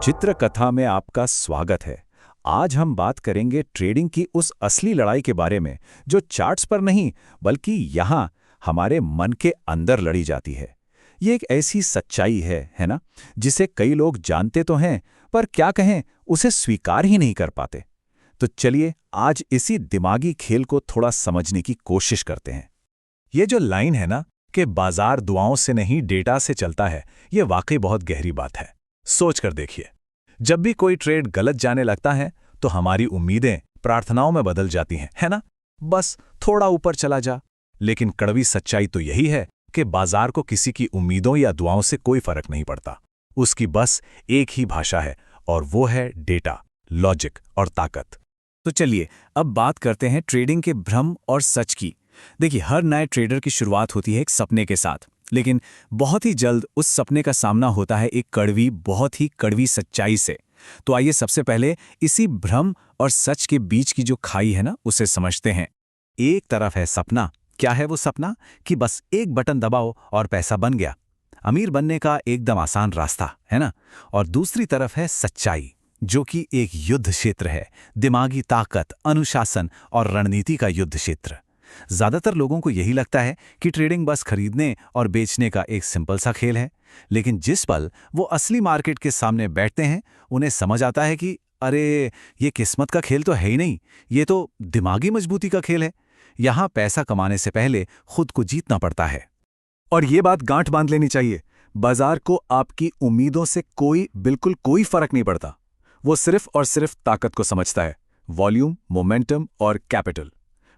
चित्रकथा में आपका स्वागत है। आज हम बात करेंगे ट्रेडिंग की उस असली लड़ाई के बारे में जो चार्ट्स पर नहीं बल्कि यहाँ हमारे मन के अंदर लड़ी जाती है। ये एक ऐसी सच्चाई है ना, जिसे कई लोग जानते तो हैं पर क्या कहें उसे स्वीकार ही नहीं कर पाते। तो चलिए आज इसी दिमागी खेल को थोड़ा समझने की कोशिश करते हैं। ये जो लाइन है ना कि बाजार दुआओं से नहीं डेटा से चलता है, ये वाकई बहुत गहरी बात है। सोच कर देखिए, जब भी कोई ट्रेड गलत जाने लगता है तो हमारी उम्मीदें प्रार्थनाओं में बदल जाती हैं, है ना? बस थोड़ा ऊपर चला जा। लेकिन कड़वी सच्चाई तो यही है कि बाजार को किसी की उम्मीदों या दुआओं से कोई फर्क नहीं पड़ता। उसकी बस एक ही भाषा है और वो है डेटा, लॉजिक और ताकत। तो चलिए अब बात करते हैं ट्रेडिंग के भ्रम और सच की। देखिए, हर नए ट्रेडर की शुरुआत होती है एक सपने के साथ, लेकिन बहुत ही जल्द उस सपने का सामना होता है एक बहुत ही कड़वी सच्चाई से। तो आइए सबसे पहले इसी भ्रम और सच के बीच की जो खाई है ना, उसे समझते हैं। एक तरफ है सपना। क्या है वो सपना? कि बस एक बटन दबाओ और पैसा बन गया, अमीर बनने का एकदम आसान रास्ता, है ना? और दूसरी तरफ है सच्चाई, जो कि एक युद्ध क्षेत्र है, दिमागी ताकत, अनुशासन और रणनीति का युद्ध क्षेत्र। ज्यादातर लोगों को यही लगता है कि ट्रेडिंग बस खरीदने और बेचने का एक सिंपल सा खेल है, लेकिन जिस पल वो असली मार्केट के सामने बैठते हैं उन्हें समझ आता है कि अरे, ये किस्मत का खेल तो है ही नहीं, ये तो दिमागी मजबूती का खेल है। यहाँ पैसा कमाने से पहले खुद को जीतना पड़ता है। और ये बात गांठ बांध लेनी चाहिए, बाजार को आपकी उम्मीदों से बिल्कुल कोई फर्क नहीं पड़ता। वो सिर्फ और सिर्फ ताकत को समझता है, वॉल्यूम, मोमेंटम और कैपिटल।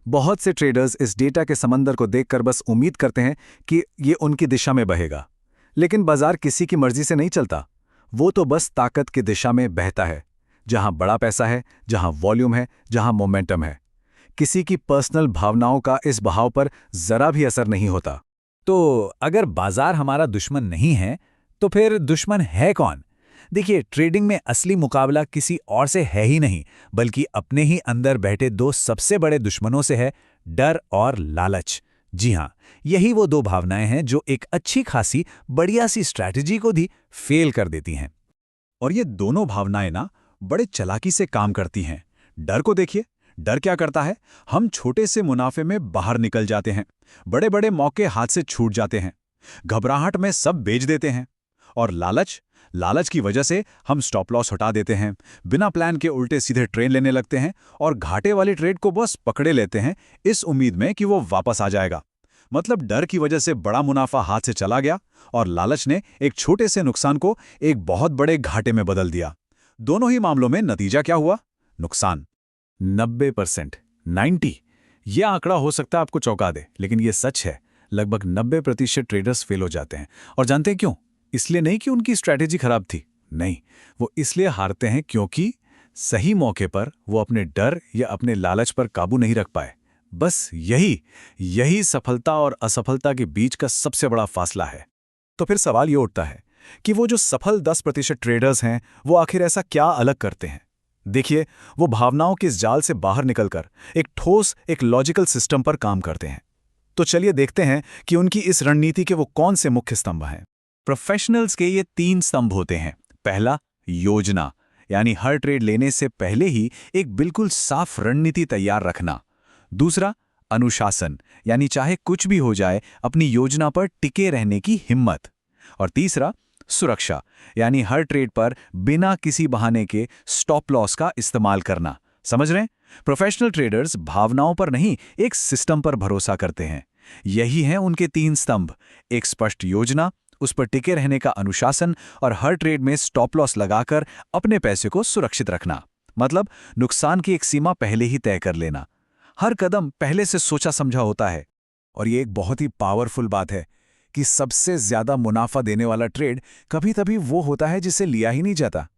बहुत से ट्रेडर्स इस डेटा के समंदर को देखकर बस उम्मीद करते हैं कि ये उनकी दिशा में बहेगा, लेकिन बाजार किसी की मर्जी से नहीं चलता। वो तो बस ताकत की दिशा में बहता है, जहां बड़ा पैसा है, जहां वॉल्यूम है, जहां मोमेंटम है। किसी की पर्सनल भावनाओं का इस बहाव पर जरा भी असर नहीं होता। तो अगर बाजार हमारा दुश्मन नहीं है तो फिर दुश्मन है कौन? देखिए, ट्रेडिंग में असली मुकाबला किसी और से है ही नहीं, बल्कि अपने ही अंदर बैठे दो सबसे बड़े दुश्मनों से है, डर और लालच। जी हाँ, यही वो दो भावनाएं हैं जो एक अच्छी खासी बढ़िया सी स्ट्रैटेजी को भी फेल कर देती हैं। और ये दोनों भावनाएं ना बड़े चालाकी से काम करती हैं। डर को देखिए, डर क्या करता है? हम छोटे से मुनाफे में बाहर निकल जाते हैं, बड़े बड़े मौके हाथ से छूट जाते हैं, घबराहट में सब बेच देते हैं। और लालच की वजह से हम स्टॉप लॉस हटा देते हैं, बिना प्लान के उल्टे सीधे ट्रेड लेने लगते हैं और घाटे वाली ट्रेड को बस पकड़े लेते हैं इस उम्मीद में कि वो वापस आ जाएगा। मतलब डर की वजह से बड़ा मुनाफा हाथ से चला गया और लालच ने एक छोटे से नुकसान को एक बहुत बड़े घाटे में बदल दिया। दोनों ही मामलों में नतीजा क्या हुआ? नुकसान। 90%, 90। यह आंकड़ा हो सकता है आपको चौंका दे, लेकिन यह सच है। लगभग 90% ट्रेडर्स फेल हो जाते हैं। और जानते हैं क्यों? इसलिए नहीं कि उनकी स्ट्रैटेजी खराब थी, नहीं, वो इसलिए हारते हैं क्योंकि सही मौके पर वो अपने डर या अपने लालच पर काबू नहीं रख पाए। बस यही सफलता और असफलता के बीच का सबसे बड़ा फासला है। तो फिर सवाल ये उठता है कि वो जो सफल 10% ट्रेडर्स हैं, वो आखिर ऐसा क्या अलग करते हैं? देखिए, वो भावनाओं के इस जाल से बाहर निकलकर एक ठोस, एक लॉजिकल सिस्टम पर काम करते हैं। तो चलिए देखते हैं कि उनकी इस रणनीति के वो कौन से मुख्य स्तंभ हैं। प्रोफेशनल्स के ये 3 स्तंभ होते हैं। पहला, योजना, यानी हर ट्रेड लेने से पहले ही एक बिल्कुल साफ रणनीति तैयार रखना। दूसरा, अनुशासन, यानी चाहे कुछ भी हो जाए अपनी योजना पर टिके रहने की हिम्मत। और तीसरा, सुरक्षा, यानी हर ट्रेड पर बिना किसी बहाने के स्टॉप लॉस का इस्तेमाल करना। समझ रहे हैं? प्रोफेशनल ट्रेडर्स भावनाओं पर नहीं, एक सिस्टम पर भरोसा करते हैं। यही हैं उनके 3 स्तंभ, एक स्पष्ट योजना, उस पर टिके रहने का अनुशासन और हर ट्रेड में स्टॉप लॉस लगाकर अपने पैसे को सुरक्षित रखना। मतलब नुकसान की एक सीमा पहले ही तय कर लेना। हर कदम पहले से सोचा समझा होता है। और ये एक बहुत ही पावरफुल बात है कि सबसे ज्यादा मुनाफा देने वाला ट्रेड कभी-कभी वो होता है जिसे लिया ही नहीं जाता।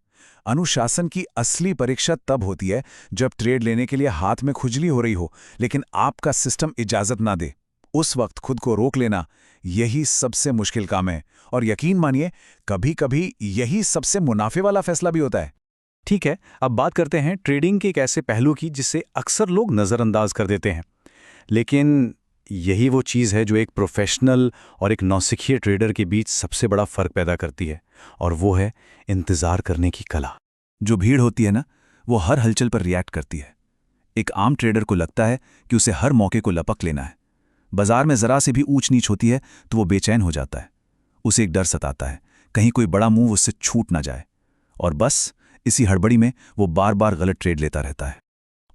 अनुशासन की असली परीक्षा तब होती है जब ट्रेड लेने के लिए हाथ में खुजली हो रही हो, लेकिन आपका सिस्टम इजाजत ना दे। उस वक्त खुद को रोक लेना, यही सबसे मुश्किल काम है। और यकीन मानिए, कभी-कभी यही सबसे मुनाफे वाला फैसला भी होता है। ठीक है, अब बात करते हैं ट्रेडिंग के एक ऐसे पहलू की जिसे अक्सर लोग नज़रअंदाज कर देते हैं। लेकिन यही वो चीज़ है जो एक प्रोफेशनल और एक नौसिखिए ट्रेडर के बीच सबसे बड़ा फ़र्क पैदा करती है, और वो है इंतज़ार करने की कला। जो भीड़ होती है ना, वो हर हलचल पर रिएक्ट करती है। एक आम ट्रेडर को लगता है कि उसे हर मौके को लपक लेना है। बाजार में ज़रा से भी ऊंच नीच होती है तो वो बेचैन हो जाता है। उसे एक डर सताता है, कहीं कोई बड़ा मूव उससे छूट ना जाए, और बस इसी हड़बड़ी में वो बार बार गलत ट्रेड लेता रहता है।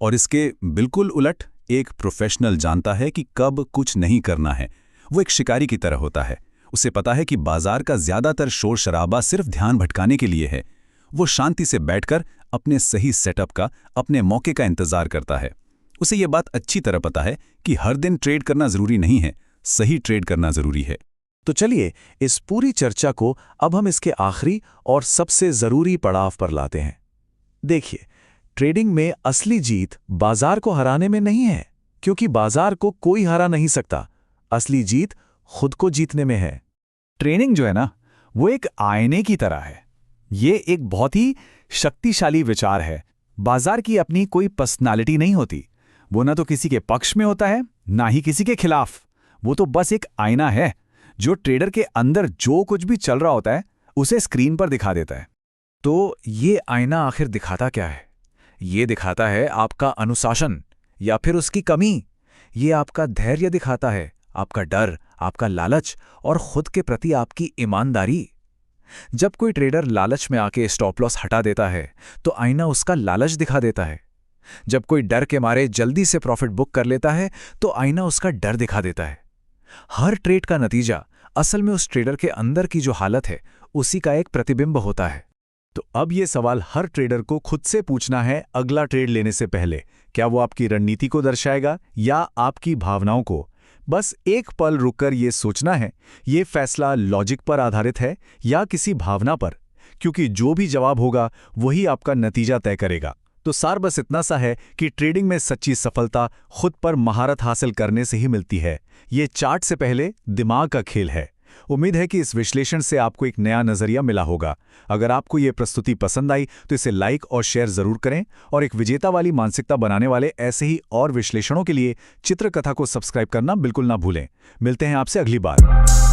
और इसके बिल्कुल उलट एक प्रोफेशनल जानता है कि कब कुछ नहीं करना है। वो एक शिकारी की तरह होता है। उसे पता है कि बाजार का ज्यादातर शोर शराबा सिर्फ ध्यान भटकाने के लिए है। वो शांति से बैठकर अपने सही सेटअप का, अपने मौके का इंतजार करता है। उसे ये बात अच्छी तरह पता है कि हर दिन ट्रेड करना जरूरी नहीं है, सही ट्रेड करना जरूरी है। तो चलिए इस पूरी चर्चा को अब हम इसके आखिरी और सबसे ज़रूरी पड़ाव पर लाते हैं। देखिए, ट्रेडिंग में असली जीत बाजार को हराने में नहीं है, क्योंकि बाजार को कोई हरा नहीं सकता। असली जीत खुद को जीतने में है। ट्रेनिंग जो है ना, वो एक आईने की तरह है। ये एक बहुत ही शक्तिशाली विचार है। बाजार की अपनी कोई पर्सनालिटी नहीं होती। वो ना तो किसी के पक्ष में होता है, ना ही किसी के खिलाफ। वो तो बस एक आईना है जो ट्रेडर के अंदर जो कुछ भी चल रहा होता है उसे स्क्रीन पर दिखा देता है। तो ये आईना आखिर दिखाता क्या है? ये दिखाता है आपका अनुशासन या फिर उसकी कमी। ये आपका धैर्य दिखाता है, आपका डर, आपका लालच और खुद के प्रति आपकी ईमानदारी। जब कोई ट्रेडर लालच में आके स्टॉप लॉस हटा देता है तो आईना उसका लालच दिखा देता है। जब कोई डर के मारे जल्दी से प्रॉफिट बुक कर लेता है तो आईना उसका डर दिखा देता है। हर ट्रेड का नतीजा असल में उस ट्रेडर के अंदर की जो हालत है उसी का एक प्रतिबिंब होता है। तो अब ये सवाल हर ट्रेडर को खुद से पूछना है अगला ट्रेड लेने से पहले। क्या वो आपकी रणनीति को दर्शाएगा या आपकी भावनाओं को? बस एक पल रुककर ये सोचना है, ये फैसला लॉजिक पर आधारित है या किसी भावना पर, क्योंकि जो भी जवाब होगा वही आपका नतीजा तय करेगा। तो सार बस इतना सा है कि ट्रेडिंग में सच्ची सफलता खुद पर महारत हासिल करने से ही मिलती है। ये चार्ट से पहले दिमाग का खेल है। उम्मीद है कि इस विश्लेषण से आपको एक नया नजरिया मिला होगा। अगर आपको ये प्रस्तुति पसंद आई तो इसे लाइक और शेयर जरूर करें, और एक विजेता वाली मानसिकता बनाने वाले ऐसे ही और विश्लेषणों के लिए चित्रकथा को सब्सक्राइब करना बिल्कुल ना भूलें। मिलते हैं आपसे अगली बार।